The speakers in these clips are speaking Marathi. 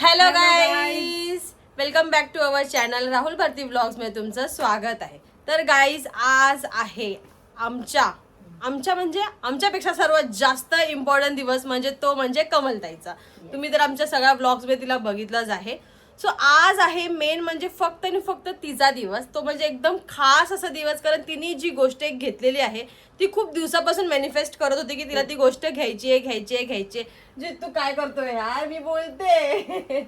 Hello guys, welcome back to our channel Rahul Bharti vlogs मध्ये तुमचं स्वागत आहे. तर गाईज, आज आहे आमच्या म्हणजे आमच्यापेक्षा सर्वात जास्त इम्पॉर्टंट दिवस म्हणजे तो म्हणजे कमलताईचा. तुम्ही तर आमच्या सगळ्या व्लॉग्स मध्ये तिला बघितलंच आहे. सो आज आहे मेन म्हणजे फक्त आणि फक्त तिचा दिवस. तो म्हणजे एकदम खास असा दिवस, कारण तिने जी गोष्ट एक घेतलेली आहे ती खूप दिवसापासून मॅनिफेस्ट करत होती की तिला ती गोष्ट घ्यायची आहे. जे तू काय करतोय यार, मी बोलते.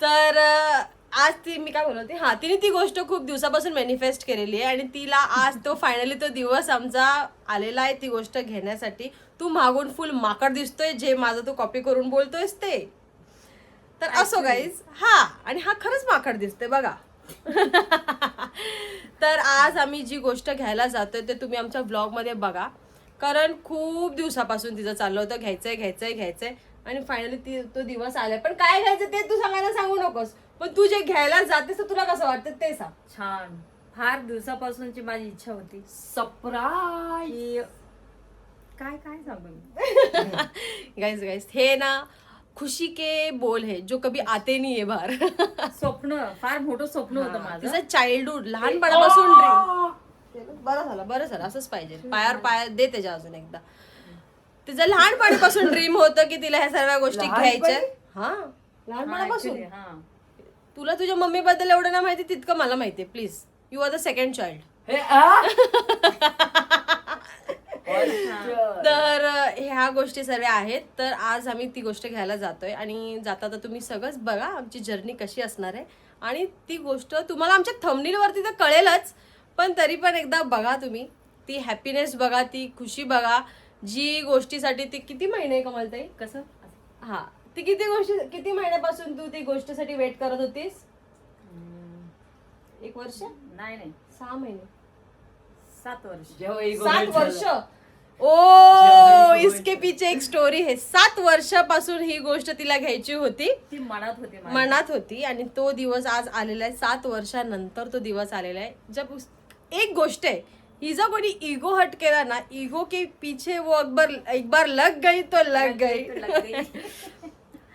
तर आज मी काय बोलते, तिने ती गोष्ट खूप दिवसापासून मॅनिफेस्ट केलेली आहे आणि तिला आज तो फायनली तो दिवस आमचा आलेला आहे ती गोष्ट घेण्यासाठी. तू मागून फुल माकड दिसतोय, जे माझं तू कॉपी करून बोलतोयस ते. तर असो गाईज, आणि हा खरंच माकड दिसतोय बघा. तर आज आम्ही जी गोष्ट घ्यायला जातोय ते तुम्ही आमच्या ब्लॉग मध्ये बघा, कारण खूप दिवसापासून तिचं चाललं होतं घ्यायचंय आणि फायनली तो दिवस आलाय. पण काय घ्यायचं ते तू सांगायला सांगू नकोस, पण तू जे घ्यायला जातेस तर तुला कसं वाटतं ते सांग. छान, फार दिवसापासूनची माझी इच्छा होती. सरप्राईज. काय सांगू गाइस हे ना खुशी के बोल है जो कभी आते नहीं है बाहर. स्वप्न, फार मोठं स्वप्न होतं माझं. तिचं चाइल्डहुड, लहानपणापासून ड्रीम. बरं झालं असंच पाहिजे. पायावर दे त्याच्या अजून एकदा. तिचं लहानपणापासून ड्रीम होतं की तिला ह्या सर्व गोष्टी घ्यायच्या. लहानपणापासून. तुला तुझ्या मम्मी बद्दल एवढं ना माहिती तितकं मला माहितीये. Please, you are the second child. तर ह्या गोष्टी सर्व आहेत. तर आज आम्ही ती गोष्ट घ्यायला जातोय आणि जाता तुम्ही सगळंच बघा आमची जर्नी कशी असणार आहे. आणि ती गोष्ट तुम्हाला आमच्या थंबनेल वरती तर कळेलच, पण तरी पण एकदा बघा तुम्ही. ती हॅपीनेस बघा, ती खुशी बघा, जी गोष्टीसाठी ती किती महिने कमलताई कसं ती किती महिन्यापासून तू ती गोष्टीसाठी वेट करत होतीस? 1 वर्ष नाही 6 महिने 7 वर्ष. 7 वर्ष. ओ, इसके पीछे एक स्टोरी है. 7 वर्षापासून ही गोष्ट तिला घ्यायची होती. ती मनात होती आणि तो दिवस आज आलेला आहे. 7 वर्षानंतर तो दिवस आलेला आहे. जब एक गोष्ट आहे, हिचा कोणी इगो हट केला ना, इगो के पीछे वो एक बार लग गई तो लग गई.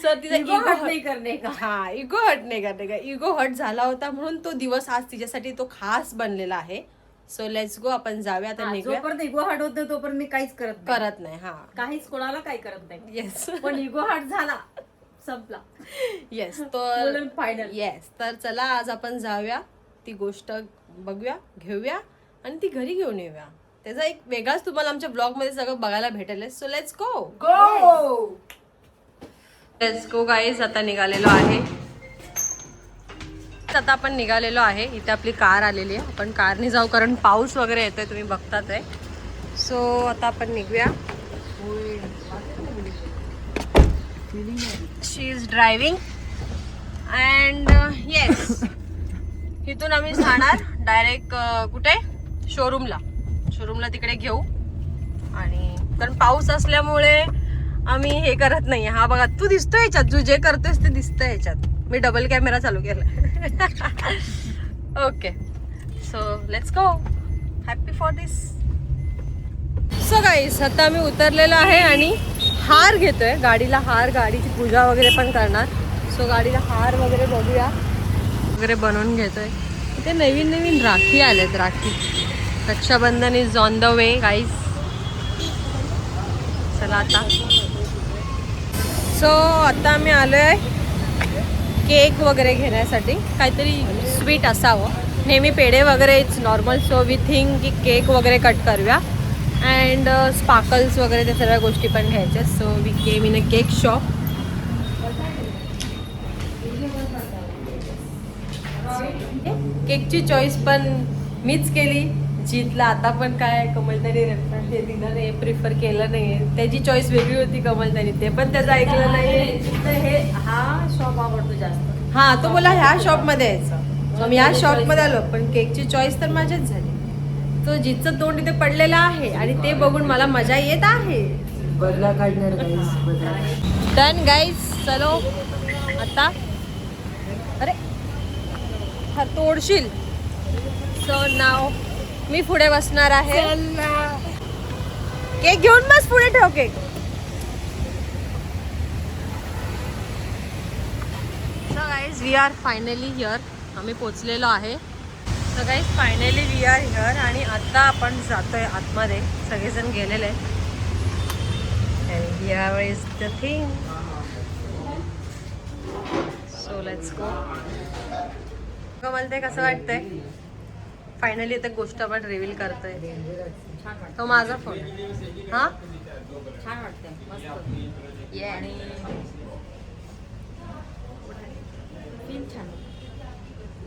सर तिचा इगो हट नाही करणे का. इगो हट झाला होता म्हणून तो दिवस आज तिच्यासाठी तो खास बनलेला आहे. सो लेट्स गो, आपण जाऊया आता. जोपर्यंत इगो हट होत नाही तोपर्यंत मी काहीच करत नाही. काहीच कोणाला काही करत नाही. येस, पण इगो हट झाला संपला. येस, तर फायनल. येस, तर चला आज आपण जाऊया, ती गोष्ट बघूया, घेऊया आणि ती घरी घेऊन येऊया. त्याचा एक वेगळाच तुम्हाला आमच्या ब्लॉग मध्ये सगळं बघायला भेटेल. So let's go guys. आता निघालेलो आहे. आता आपण निघालेलो आहे. इथे आपली कार आलेली आहे. आपण कारने जाऊ, कारण पाऊस वगैरे येतोय, तुम्ही बघतात आहे. सो आता आपण निघूया. शी इज ड्रायव्हिंग अँड येस, इथून आम्ही जाणार डायरेक्ट कुठे, शोरूमला तिकडे घेऊ. आणि कारण पाऊस असल्यामुळे आम्ही हे करत नाही. हा बघा, तू दिसतोय ह्याच्यात, तू जे करतोयस ते दिसतंय ह्याच्यात. मी डबल कॅमेरा चालू केलाय. Okay, so let's go. Happy for this. So guys, आता आम्ही उतरलेलो आहे आणि हार घेतोय. गाडीला हार, गाडीची पूजा वगैरे पण करणार. सो गाडीला हार वगैरे बघूया, वगैरे बनवून घेतोय. इथे नवीन राखी आलेत. Rakhi, Raksha Bandhan is on the way guys. चला आता. सो आता आम्ही आलोय केक वगैरे घेण्यासाठी. काहीतरी स्वीट असावं. नेहमी पेढे वगैरे it's normal. So we think की केक वगैरे कट करूया अँड स्पार्कल्स वगैरे त्या सर्व गोष्टी पण घ्यायच्या. So we came in a cake shop. केकची चॉईस पण मीच केली. जितला आता पण काय कमलताईने रेफरन्स दिला नाही, प्रिफर केलं नाही. त्याची चॉईस वेगळी होती कमलताईने, ते पण त्याचं ऐकलं नाही. हा शॉप आवडतो जास्त. तो बोला ह्या शॉप मध्ये यायचं. मी ह्या शॉप मध्ये आलो, पण केकची चॉईस तर माझीच झाली. तो जितचं तोंड इथे पडलेलं आहे आणि ते बघून मला मजा येत आहे. डन गाईज, चलो आता. अरे तोडशील. सो नाव मी पुढे बसणार आहे. केक घेऊन बस, पुढे ठेव cake. Guys we are finally here. आम्ही पोचलेलो आहे. So guys finally we are here आणि आता आपण जातोय आतमध्ये. सगळेजण गेलेले. And here is the thing. So let's go. मला ते कसं वाटतंय फायनली एक गोष्ट आपण रिव्हील करतोय. तो माझा फोन. हा छान वाटतंय मस्त. ये आणि फील छान.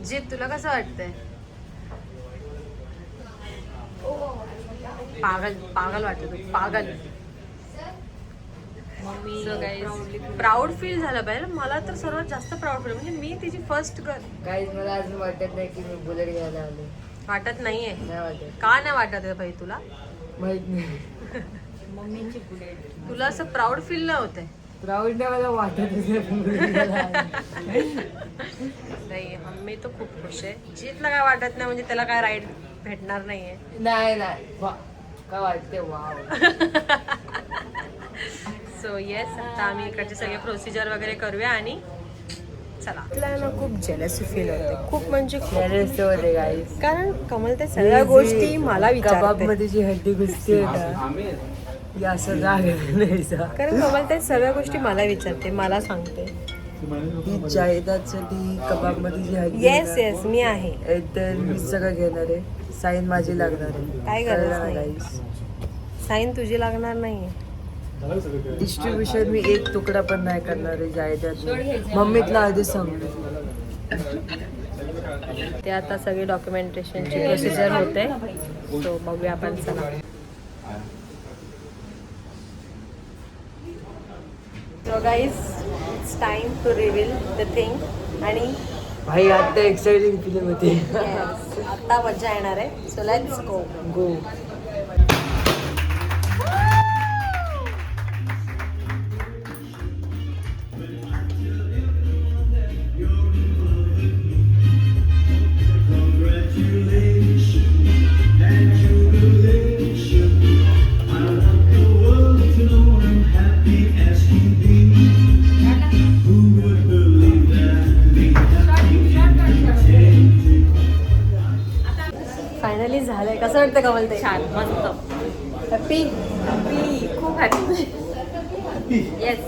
जीत तुला कसं वाटतंय? पागल पागल वाटत पागल. Mummy so guys proud feel झालं पाहिजे. मला तर सर्वात जास्त प्राऊड फील म्हणजे मी तिची फर्स्ट गर्ल. काहीच मला अजून वाटत नाही की मी बुलेट घ्यायला आले. वाटत नाहीये? नाही वाटत. का नाही वाटत आहे भाई तुला? माहित नाही. मम्मीची बुलेट. तुला असं प्राऊड फील नाही होते? प्राऊड नाही मला वाटतच नाही बुलेट घ्यायला आले. नाही मम्मी तो खूप खुश आहे. जीतला काय वाटत नाही म्हणजे त्याला काय राईड भेटणार नाहीये. नाही नाही काय वाटते वाव. सो येस आता आम्ही इकडचे सगळे प्रोसिजर वगैरे करूया आणि चला. आपल्याला खूप जेलसी फील होते. खूप म्हणजे Jealous होते guys. कारण कमल ते सगळ्या गोष्टी मला कबाब विचारते. मध्ये जी हड्डी घुसते ना ती असं राग नाहीचा. कारण कमल ते सगळ्या गोष्टी मला विचारते, मला सांगते. ही जाहिरातसाठी कबाब मध्ये जी हड्डी येस येस मी आहे. तर मी सगळं घेणार आहे. साईन माझी लागणार आहे. काय गरज कळलं ना नाही. guys? साईन तुझी लागणार नाहीये. डिस्ट्रीब्युशन मी एक तुकडा पण नाही करणार आहे जाहिरात. मम्मीतला आधीच सांगतो. ते आता सगळी डॉक्युमेंटेशनची प्रोसिजर होते. सो बघूया आपण. चला so guys it's time to reveal the thing. आणि भाई आता एक्साइटिंग फिल्म होती. yes, आता मजा येणार आहे. So let's go. Go. Finally झालंय. कसं वाटतं कमल ते? छान मस्त. हॅपी? खूप हॅपी. येस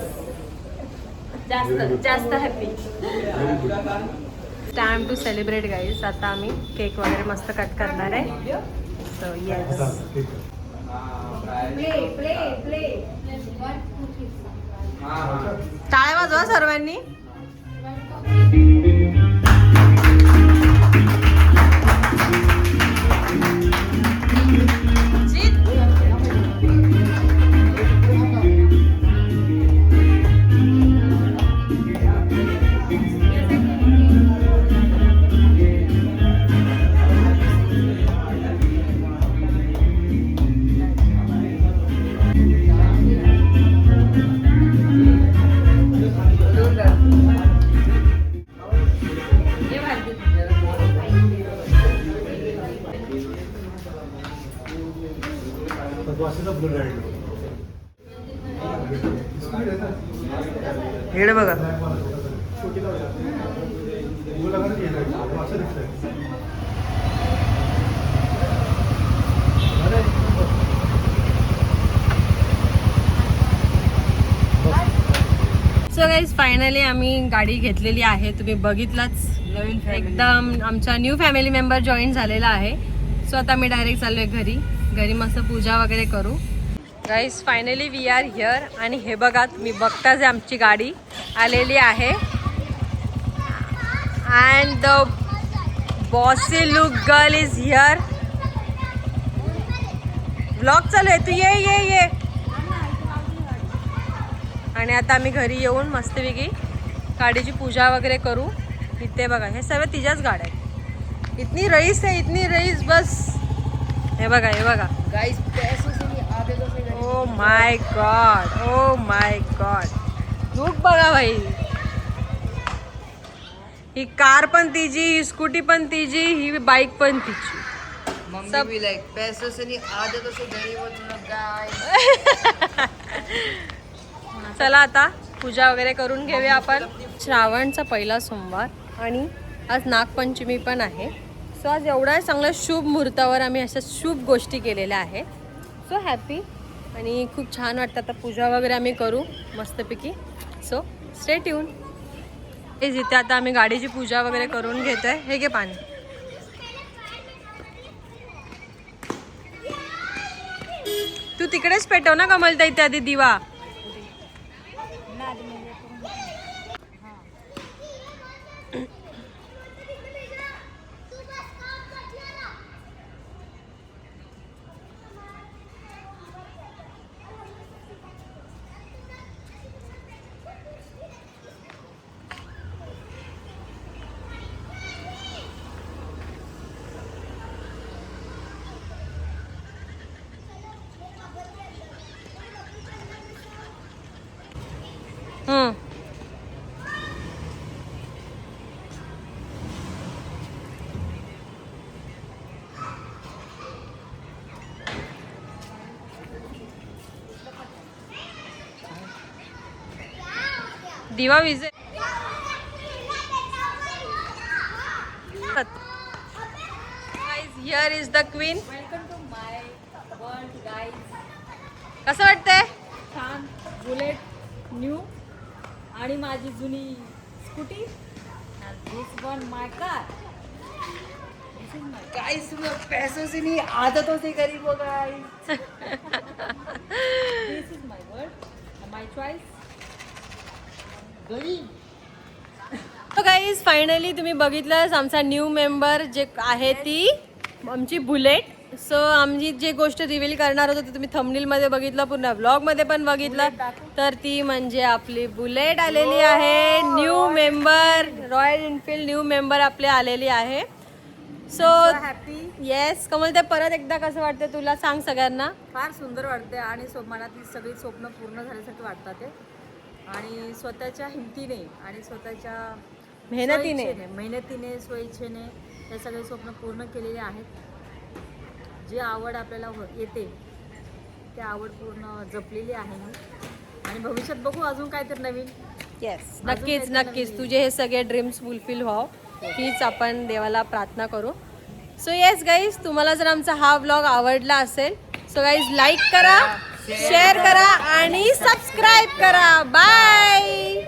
जास्त जास्त happy. Time to celebrate guys. आता आम्ही केक वगैरे मस्त कट करणार आहे. सो येस टाळ्या वाजवा सर्वांनी. इकडे बघा. सो गाईज फायनली आम्ही गाडी घेतलेली आहे. तुम्ही बघितलंच. एकदम आमचा न्यू फॅमिली मेंबर जॉईन झालेला आहे. सो आता मी डायरेक्ट चाललोय घरी. घरी मस्त पूजा वगैरे करू. Guys finally we are here. आणि हे बघा तुम्ही बघताच आमची गाडी आलेली आहे. And the bossy look girl is here. Vlog चालू आहे. तू ये ये ये. आणि आता आम्ही घरी येऊन मस्तपैकी गाडीची पूजा वगैरे करू. इथे बघा हे सर्व तिच्याच गाड्या आहेत. इतनी रईस आहे, इतनी रईस बस. हे बघा हे बघा. गाइस पैसों से नहीं आधे तो से. Oh my God, oh my God. Look बघा भाई. ही कार पण तिची, ही स्कूटी पण तिची, ही बाईक पण तिची. मम्मी भी लाइक पैसों से नहीं आधे तो से गरीब हो तुम लोग गाइस. चला आता पूजा वगैरे करून घेऊया आपण. श्रावणचा पहिला सोमवार आणि आज नागपंचमी पण आहे. सो आज एवढ्या चांगल्या शुभ मुहूर्तावर आम्ही अशा शुभ गोष्टी केलेल्या आहे. सो हॅपी आणि खूप छान वाटतं. आता पूजा वगैरे आम्ही करू मस्तपैकी. So stay tune. इथे आता आम्ही गाडीची पूजा वगैरे करून घेतोय. हे घे पाणी. तू तिकडेच पेटव ना कमलताई त्या आधी दिवा. दिवा विजे. Here is the queen. Welcome to my world guys. कसं वाटतंय? छान. बुलेट न्यू आणि माझी जुनी scooty. This one my car. This is my guys पैसों से नहीं आदतों से गरीब हो guys. This is my world my choice. तो गाईज फायनली तुम्ही बघितलंच आमचा न्यू मेंबर जे आहे ती आमची बुलेट. सो आमची जे गोष्ट रिव्हील करणार होतो ते तुम्ही थंबनेलमध्ये बघितलं, पूर्ण व्लॉगमध्ये पण बघितलं. तर ती म्हणजे आपली बुलेट आलेली आहे. New member royal Enfield new member आपले आलेली आहे. So happy. येस कमल, ते परत एकदा कसं वाटतं तुला सांग सगळ्यांना. फार सुंदर वाटते आणि मनातली सगळी स्वप्न पूर्ण झाल्यासारखं वाटतात ते. आणि स्वतःच्या हिमतीने आणि स्वतःच्या मेहनतीने स्वइच्छेने हे सगळे स्वप्न पूर्ण केलेले आहेत. जी आवड आपल्याला येते ती आवड पूर्ण जपलेली आहे मी. आणि भविष्यात बघू अजून काहीतरी नवीन. येस नक्कीच नक्कीच तुझे हे सगळे ड्रीम्स फुलफिल व्हाव हीच आपण देवाला प्रार्थना करू. सो येस गाईज, तुम्हाला जर आमचा हा व्लॉग आवडला असेल सो गाईज लाईक करा, शेअर करा आणि सबस्क्राईब करा. बाय.